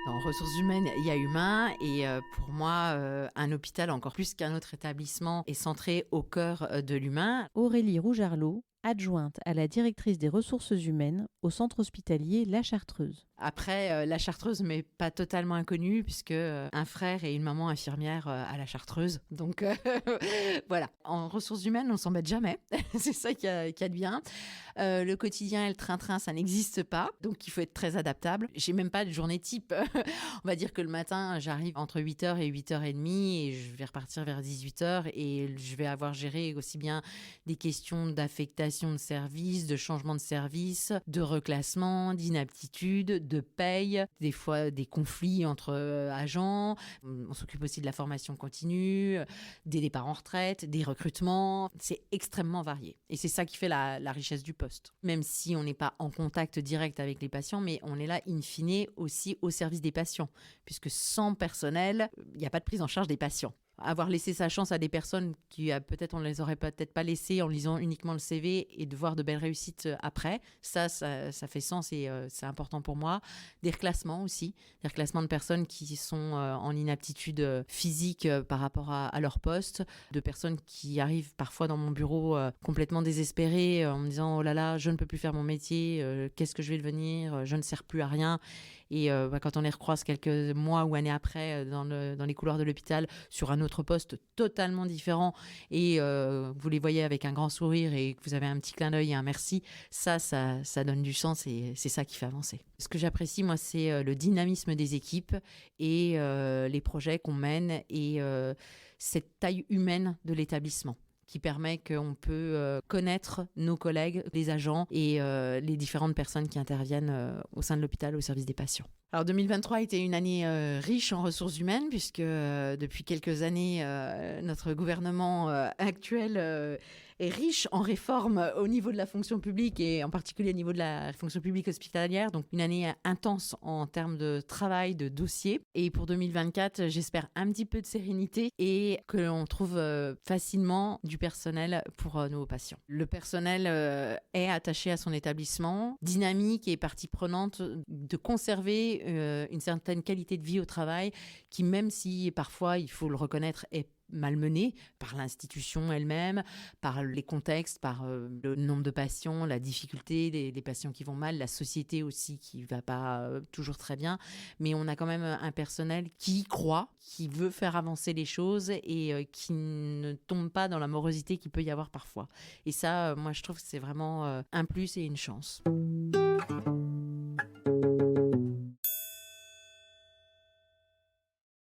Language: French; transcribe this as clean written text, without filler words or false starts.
Dans ressources humaines, il y a humain et pour moi, un hôpital, encore plus qu'un autre établissement, est centré au cœur de l'humain. Aurélie Roujarlot, adjointe à la directrice des ressources humaines au centre hospitalier La Chartreuse. Après, la Chartreuse m'est pas totalement inconnue puisque un frère et une maman infirmière à la Chartreuse. Donc voilà, en ressources humaines, on s'embête jamais. C'est ça qu'il y a de bien. Le quotidien et le train-train, ça n'existe pas. Donc il faut être très adaptable. J'ai même pas de journée type. On va dire que le matin, j'arrive entre 8h et 8h30 et je vais repartir vers 18h et je vais avoir géré aussi bien des questions d'affectation de service, de changement de service, de reclassement, d'inaptitude, de paye, des fois des conflits entre agents. On s'occupe aussi de la formation continue, des départs en retraite, des recrutements. C'est extrêmement varié. Et c'est ça qui fait la richesse du poste. Même si on n'est pas en contact direct avec les patients, mais on est là in fine aussi au service des patients. Puisque sans personnel, il n'y a pas de prise en charge des patients. Avoir laissé sa chance à des personnes qui peut-être on ne les aurait peut-être pas laissées en lisant uniquement le CV et de voir de belles réussites après, ça fait sens et c'est important pour moi. Des reclassements aussi, des reclassements de personnes qui sont en inaptitude physique par rapport à leur poste, de personnes qui arrivent parfois dans mon bureau complètement désespérées en me disant « Oh là là, je ne peux plus faire mon métier, qu'est-ce que je vais devenir, je ne sers plus à rien ». Et quand on les recroise quelques mois ou années après dans les couloirs de l'hôpital sur un autre poste totalement différent et vous les voyez avec un grand sourire et que vous avez un petit clin d'œil et un merci, ça donne du sens et c'est ça qui fait avancer. Ce que j'apprécie, moi, c'est le dynamisme des équipes et les projets qu'on mène et cette taille humaine de l'établissement qui permet qu'on peut connaître nos collègues, les agents et les différentes personnes qui interviennent au sein de l'hôpital au service des patients. Alors 2023 a été une année riche en ressources humaines puisque depuis quelques années, notre gouvernement actuel est riche en réformes au niveau de la fonction publique et en particulier au niveau de la fonction publique hospitalière. Donc une année intense en termes de travail, de dossiers. Et pour 2024, j'espère un petit peu de sérénité et que l'on trouve facilement du personnel pour nos patients. Le personnel est attaché à son établissement, dynamique et partie prenante de conserver une certaine qualité de vie au travail qui, même si parfois, il faut le reconnaître, est malmenée par l'institution elle-même, par les contextes, par le nombre de patients, la difficulté des patients qui vont mal, la société aussi qui ne va pas toujours très bien. Mais on a quand même un personnel qui y croit, qui veut faire avancer les choses et qui ne tombe pas dans la morosité qu'il peut y avoir parfois. Et ça, moi, je trouve que c'est vraiment un plus et une chance.